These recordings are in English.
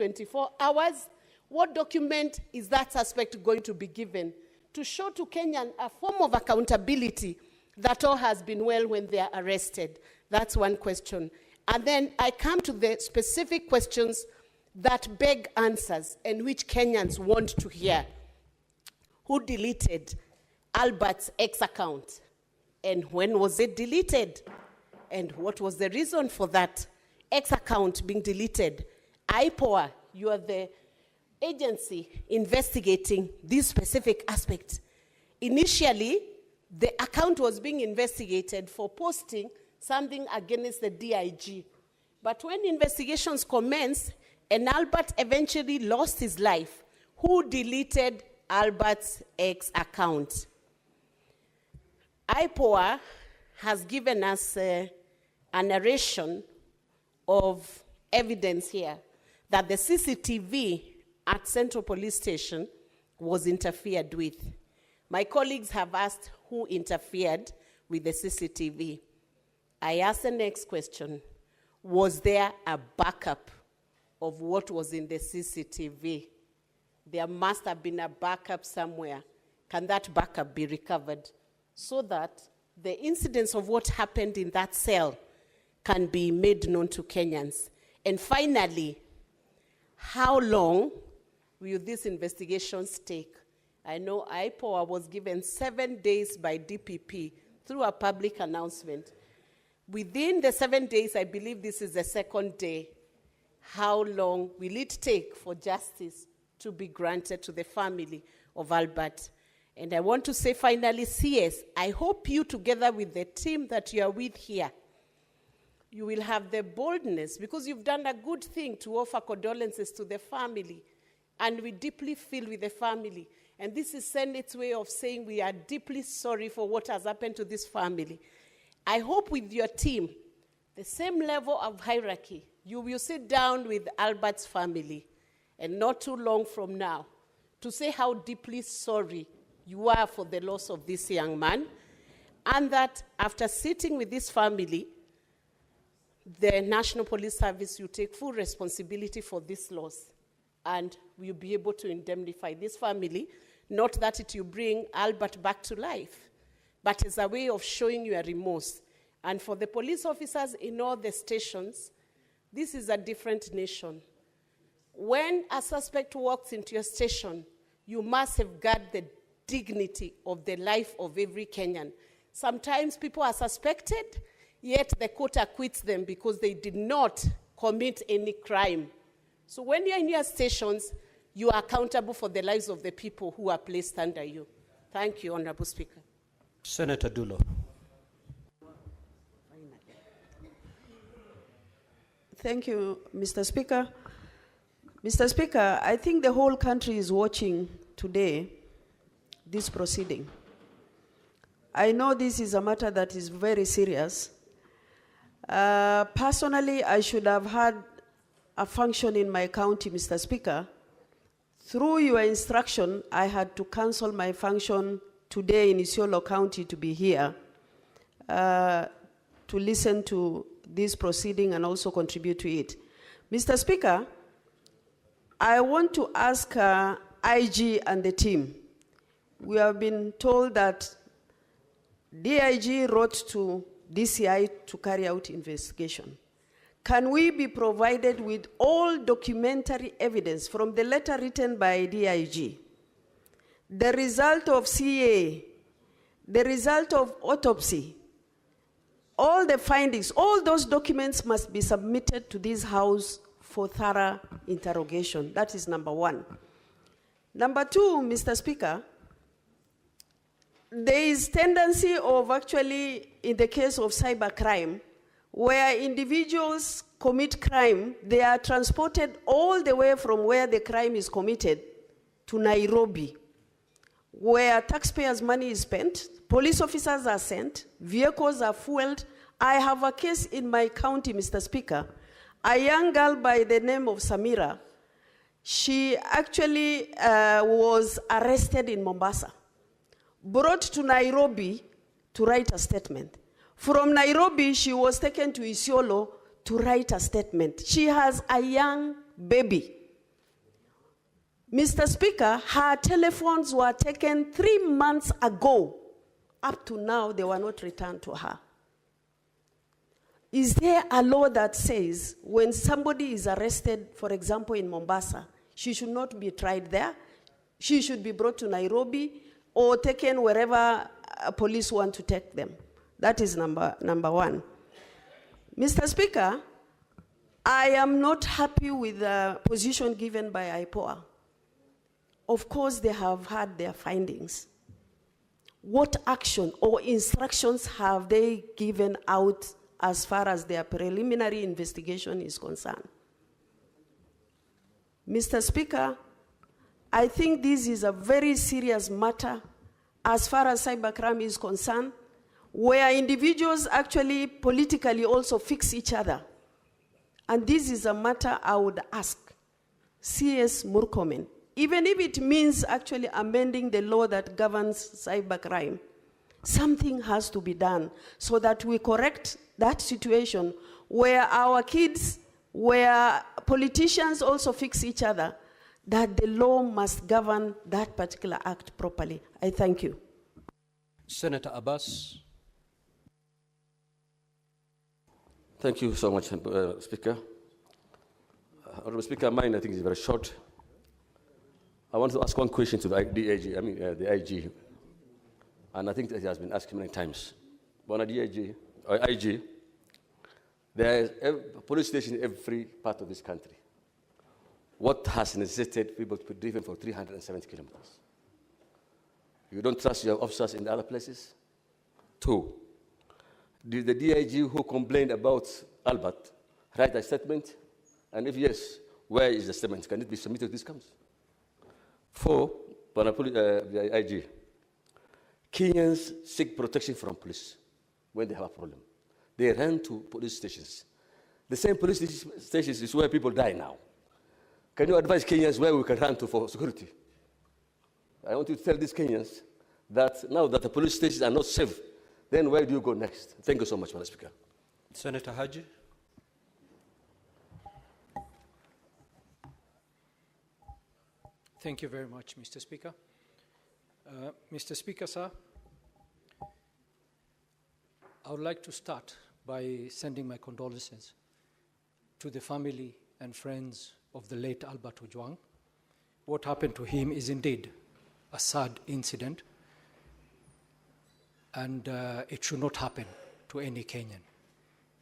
24 hours. What document is that suspect going to be given to show to Kenyan a form of accountability that all has been well when they are arrested? That's one question. And then I come to the specific questions that beg answers and which Kenyans want to hear. Who deleted Albert's X account? And when was it deleted? And what was the reason for that X account being deleted? IPOA, you are the agency investigating this specific aspect. Initially, the account was being investigated for posting something against the DIG. But when investigations commenced and Albert eventually lost his life, who deleted Albert's X account? IPOA has given us a narration of evidence here that the CCTV at Central Police Station was interfered with. My colleagues have asked who interfered with the CCTV. I ask the next question. Was there a backup of what was in the CCTV? There must have been a backup somewhere. Can that backup be recovered so that the incidents of what happened in that cell can be made known to Kenyans? And finally, how long will these investigations take? I know IPOA was given 7 days by DPP through a public announcement. Within the 7 days, I believe this is the second day. How long will it take for justice to be granted to the family of Albert? And I want to say finally, CS, I hope you, together with the team that you are with here, you will have the boldness, because you've done a good thing to offer condolences to the family. And we deeply feel with the family. And this is Senate's way of saying we are deeply sorry for what has happened to this family. I hope with your team, the same level of hierarchy, you will sit down with Albert's family, and not too long from now, to say how deeply sorry you are for the loss of this young man, and that after sitting with this family, the National Police Service will take full responsibility for this loss, and will be able to indemnify this family, not that it will bring Albert back to life, but as a way of showing your remorse. And for the police officers in all the stations, this is a different nation. When a suspect walks into your station, you must safeguard the dignity of the life of every Kenyan. Sometimes people are suspected, yet the court acquits them because they did not commit any crime. So when you're in your stations, you are accountable for the lives of the people who are placed under you. Thank you, Honorable Speaker. Senator Dulo. Thank you, Mr. Speaker. Mr. Speaker, I think the whole country is watching today this proceeding. I know this is a matter that is very serious. Personally, I should have had a function in my county, Mr. Speaker. Through your instruction, I had to cancel my function today in Isiolo County to be here to listen to this proceeding and also contribute to it. Mr. Speaker, I want to ask IG and the team. We have been told that DIG wrote to DCI to carry out investigation. Can we be provided with all documentary evidence from the letter written by DIG, the result of CA, the result of autopsy, all the findings, all those documents must be submitted to this House for thorough interrogation. That is number one. Number two, Mr. Speaker, there is tendency of actually, in the case of cybercrime, where individuals commit crime, they are transported all the way from where the crime is committed to Nairobi, where taxpayers' money is spent, police officers are sent, vehicles are fueled. I have a case in my county, Mr. Speaker, a young girl by the name of Samira. She actually was arrested in Mombasa, brought to Nairobi to write a statement. From Nairobi, she was taken to Isiolo to write a statement. She has a young baby Mr. Speaker, her telephones were taken 3 months ago. Up to now, they were not returned to her. Is there a law that says when somebody is arrested, for example, in Mombasa, she should not be tried there? She should be brought to Nairobi or taken wherever police want to take them. That is number one. Mr. Speaker, I am not happy with the position given by IPOA. Of course, they have had their findings. What action or instructions have they given out as far as their preliminary investigation is concerned? Mr. Speaker, I think this is a very serious matter as far as cybercrime is concerned, where individuals actually politically also fix each other. And this is a matter I would ask CS Murkomen, even if it means actually amending the law that governs cybercrime, something has to be done so that we correct that situation where our kids, where politicians also fix each other, that the law must govern that particular act properly. I thank you. Senator Abbas. Thank you so much, Speaker. Honourable Speaker, mine I think is very short. I want to ask one question to the the IG, and I think that it has been asked many times. But on the IG, there is a police station in every part of this country. What has necessitated people to be driven for 370 kilometers? You don't trust your officers in the other places? 2, did the DIG who complained about Albert write a statement? And if yes, where is the statement? Can it be submitted to this council? 4, the IG, Kenyans seek protection from police when they have a problem. They run to police stations. The same police stations is where people die now. Can you advise Kenyans where we can run to for security? I want you to tell these Kenyans that now that the police stations are not safe, then where do you go next? Thank you so much, Madam Speaker. Senator Haji. Thank you very much, Mr. Speaker. Mr. Speaker, sir, I would like to start by sending my condolences to the family and friends of the late Albert Ojwang. What happened to him is indeed a sad incident, and it should not happen to any Kenyan.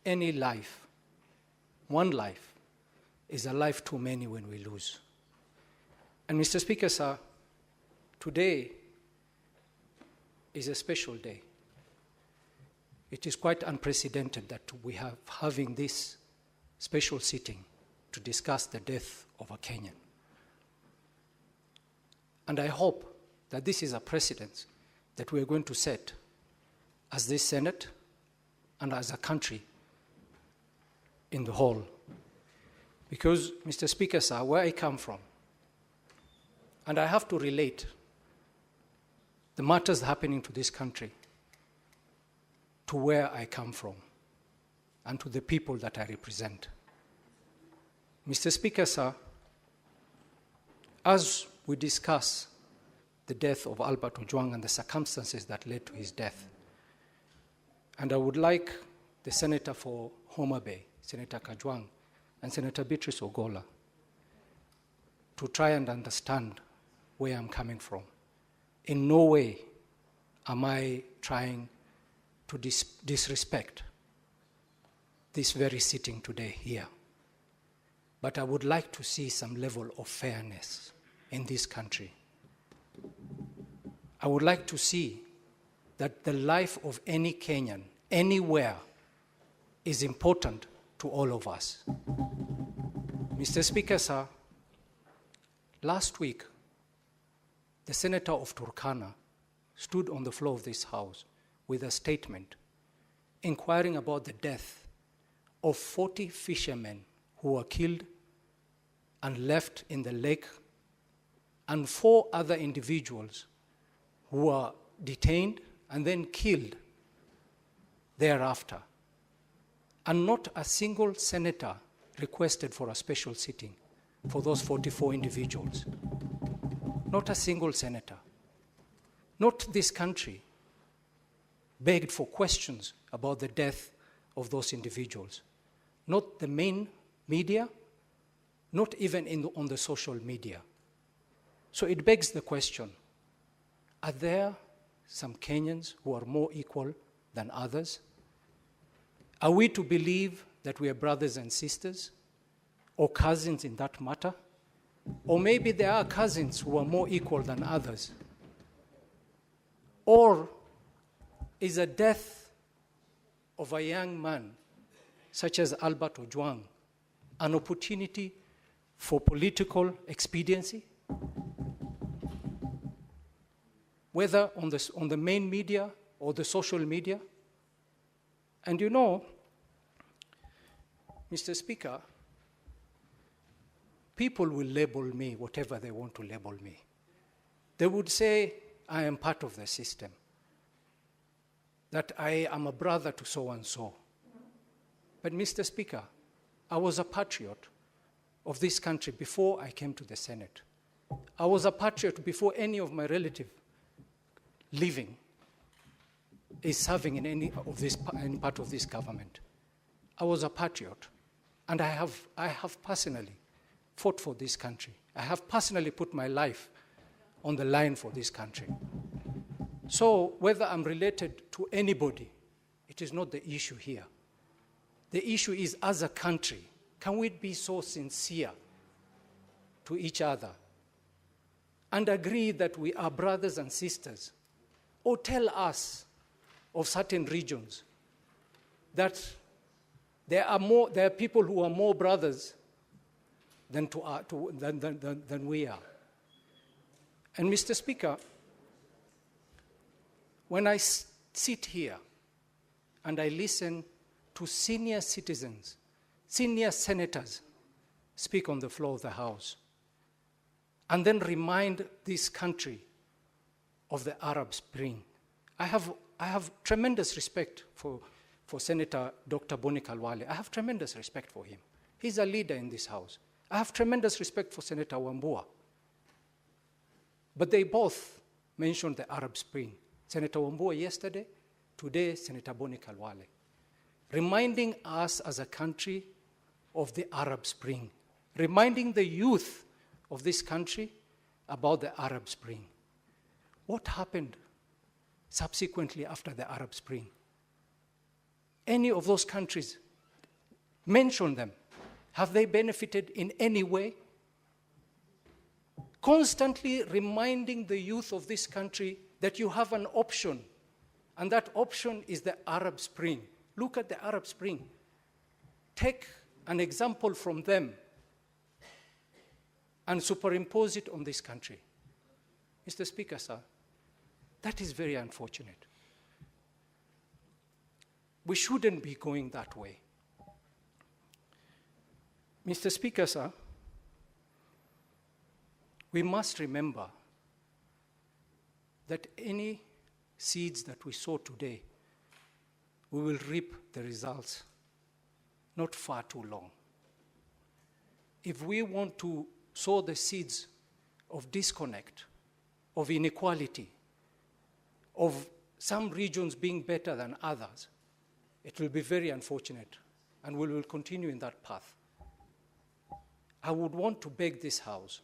Any life, one life, is a life too many when we lose. And Mr. Speaker, sir, today is a special day. It is quite unprecedented that we have having this special sitting to discuss the death of a Kenyan. And I hope that this is a precedent that we are going to set as this Senate and as a country in the whole. Because, Mr. Speaker, sir, where I come from, and I have to relate the matters happening to this country to where I come from and to the people that I represent. Mr. Speaker, sir, as we discuss the death of Albert Ojwang and the circumstances that led to his death, and I would like the Senator for Homa Bay, Senator Kajwang, and Senator Beatrice Ogola to try and understand where I'm coming from. In no way am I trying to disrespect this very sitting today here. But I would like to see some level of fairness in this country. I would like to see that the life of any Kenyan, anywhere, is important to all of us. Mr. Speaker, sir, last week, the Senator of Turkana stood on the floor of this House with a statement inquiring about the death of 40 fishermen who were killed and left in the lake, and 4 other individuals who were detained and then killed thereafter. And not a single senator requested for a special sitting for those 44 individuals. not a single senator, not this country, begged for questions about the death of those individuals. Not the main media, not even on the social media. So it begs the question, are there some Kenyans who are more equal than others? Are we to believe that we are brothers and sisters or cousins in that matter? Or maybe there are cousins who are more equal than others. Or is a death of a young man such as Albert Ojwang an opportunity for political expediency? Whether on the main media or the social media? And you know, Mr. Speaker, people will label me whatever they want to label me. They would say I am part of the system, that I am a brother to so-and-so. But Mr. Speaker, I was a patriot of this country before I came to the Senate. I was a patriot before any of my relatives living is serving in any part of this government. I was a patriot, and I have personally fought for this country. I have personally put my life on the line for this country. So whether I'm related to anybody, it is not the issue here. The issue is, as a country, can we be so sincere to each other and agree that we are brothers and sisters? Or tell us of certain regions that there are people who are more brothers than we are. And Mr. Speaker, when I sit here and I listen to senior citizens, senior senators speak on the floor of the House, and then remind this country of the Arab Spring, I have tremendous respect for Senator Dr. Boni Khalwale. I have tremendous respect for him. He's a leader in this House. I have tremendous respect for Senator Wambua. But they both mentioned the Arab Spring. Senator Wambua yesterday, today Senator Boni Khalwale, reminding us as a country of the Arab Spring, reminding the youth of this country about the Arab Spring. What happened subsequently after the Arab Spring? Any of those countries, mention them. Have they benefited in any way? Constantly reminding the youth of this country that you have an option, and that option is the Arab Spring. Look at the Arab Spring. Take an example from them and superimpose it on this country. Mr. Speaker, sir, that is very unfortunate. We shouldn't be going that way. Mr. Speaker, sir, we must remember that any seeds that we sow today, we will reap the results not far too long. If we want to sow the seeds of disconnect, of inequality, of some regions being better than others, it will be very unfortunate, and we will continue in that path. I would want to beg this House.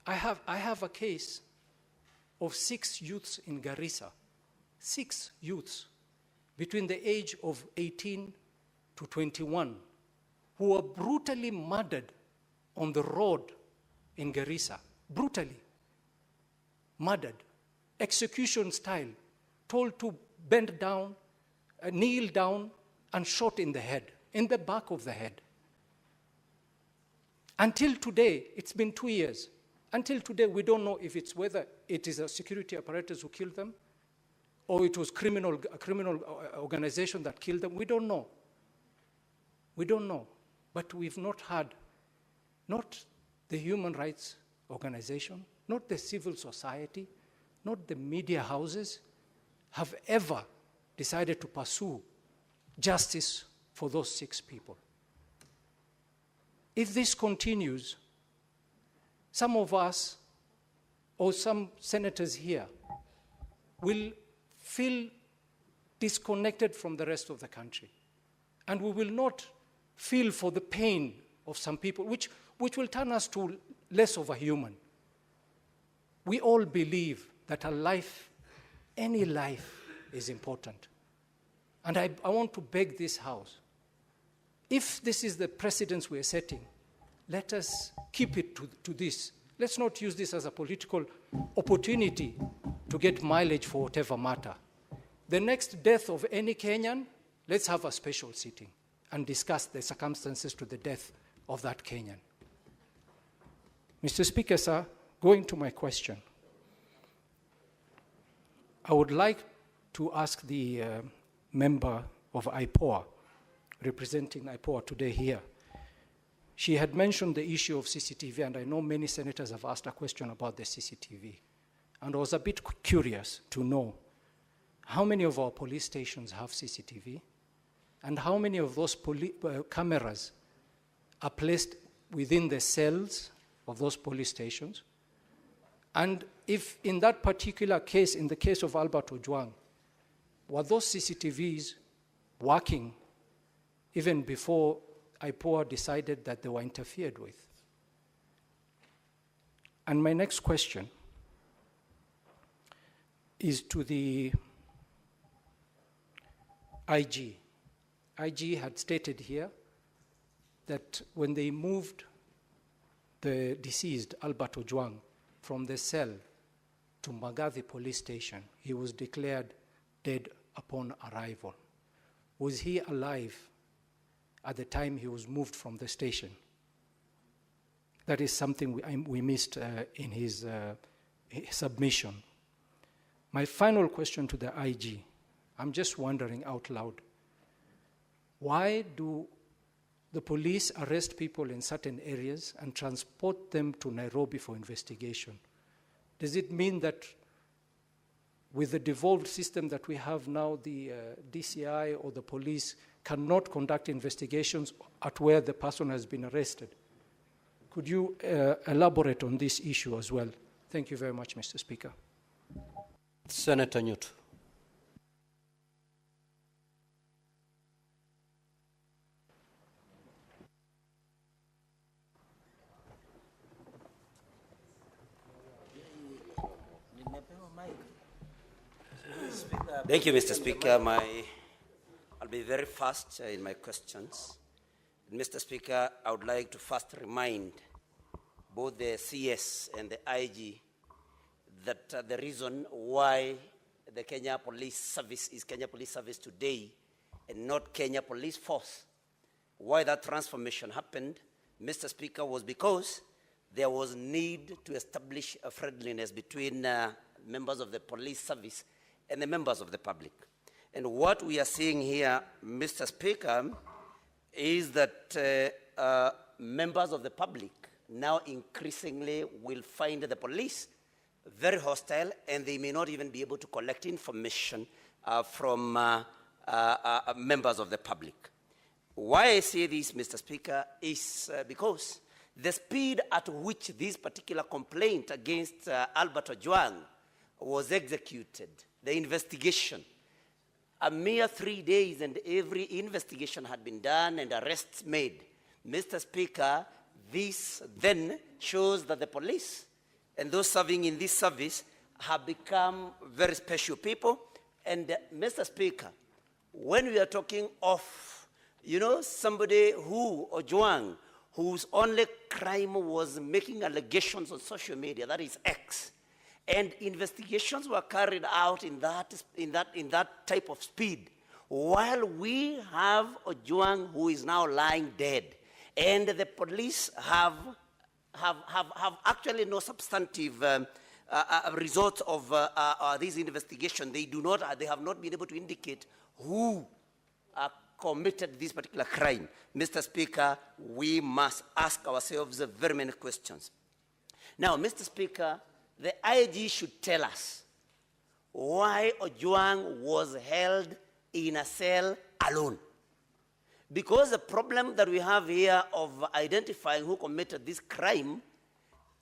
I have a case of 6 youths in Garissa, 6 youths between the age of 18 to 21 who were brutally murdered on the road in Garissa, brutally murdered, execution style, told to bend down, kneel down, and shot in the head, in the back of the head. Until today, it's been 2 years. Until today, we don't know if it's whether it is a security apparatus who killed them or it was a criminal organization that killed them. We don't know. We don't know. But we've not had, not the human rights organization, not the civil society, not the media houses, have ever decided to pursue justice for those 6 people. If this continues, some of us or some senators here will feel disconnected from the rest of the country. And we will not feel for the pain of some people, which will turn us to less of a human. We all believe that a life, any life, is important. And I want to beg this House, if this is the precedence we are setting, let us keep it to this. Let's not use this as a political opportunity to get mileage for whatever matter. The next death of any Kenyan, let's have a special sitting and discuss the circumstances to the death of that Kenyan. Mr. Speaker, sir, going to my question, I would like to ask the member of IPOA, representing IPOA today here. She had mentioned the issue of CCTV, and I know many senators have asked a question about the CCTV. And I was a bit curious to know how many of our police stations have CCTV, and how many of those cameras are placed within the cells of those police stations. And if in that particular case, in the case of Albert Ojwang, were those CCTVs working even before IPOA decided that they were interfered with? And my next question is to the IG. IG had stated here that when they moved the deceased Albert Ojwang from the cell to Magathi police station, he was declared dead upon arrival. Was he alive at the time he was moved from the station? That is something we missed in his submission. My final question to the IG, I'm just wondering out loud, why do the police arrest people in certain areas and transport them to Nairobi for investigation? Does it mean that with the devolved system that we have now, the DCI or the police cannot conduct investigations at where the person has been arrested? Could you elaborate on this issue as well? Thank you very much, Mr. Speaker. Senator Newt. Thank you, Mr. Speaker. I'll be very fast in my questions. Mr. Speaker, I would like to first remind both the CS and the IG that the reason why the Kenya Police Service is Kenya Police Service today and not Kenya Police Force, why that transformation happened, Mr. Speaker, was because there was need to establish a friendliness between members of the police service and the members of the public. And what we are seeing here, Mr. Speaker, is that members of the public now increasingly will find the police very hostile, and they may not even be able to collect information from members of the public. Why I say this, Mr. Speaker, is because the speed at which this particular complaint against Albert Ojwang was executed, the investigation, a mere 3 days and every investigation had been done and arrests made. Mr. Speaker, this then shows that the police and those serving in this service have become very special people. And Mr. Speaker, when we are talking of, somebody who, Ojwang, whose only crime was making allegations on social media, that is X, and investigations were carried out in that type of speed, while we have Ojwang who is now lying dead, and the police have actually no substantive results of this investigation. They have not been able to indicate who committed this particular crime. Mr. Speaker, we must ask ourselves very many questions. Now, Mr. Speaker, the IG should tell us why Ojwang was held in a cell alone. Because the problem that we have here of identifying who committed this crime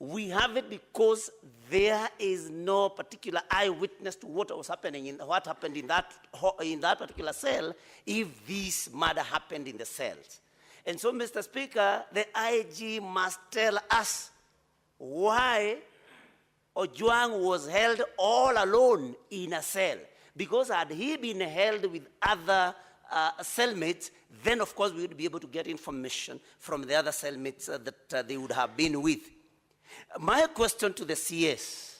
We have it because there is no particular eyewitness to what was happening, what happened in that particular cell, if this murder happened in the cells. And so, Mr. Speaker, the IG must tell us why Ojwang was held all alone in a cell. Because had he been held with other cellmates, then of course we would be able to get information from the other cellmates that they would have been with. My question to the CS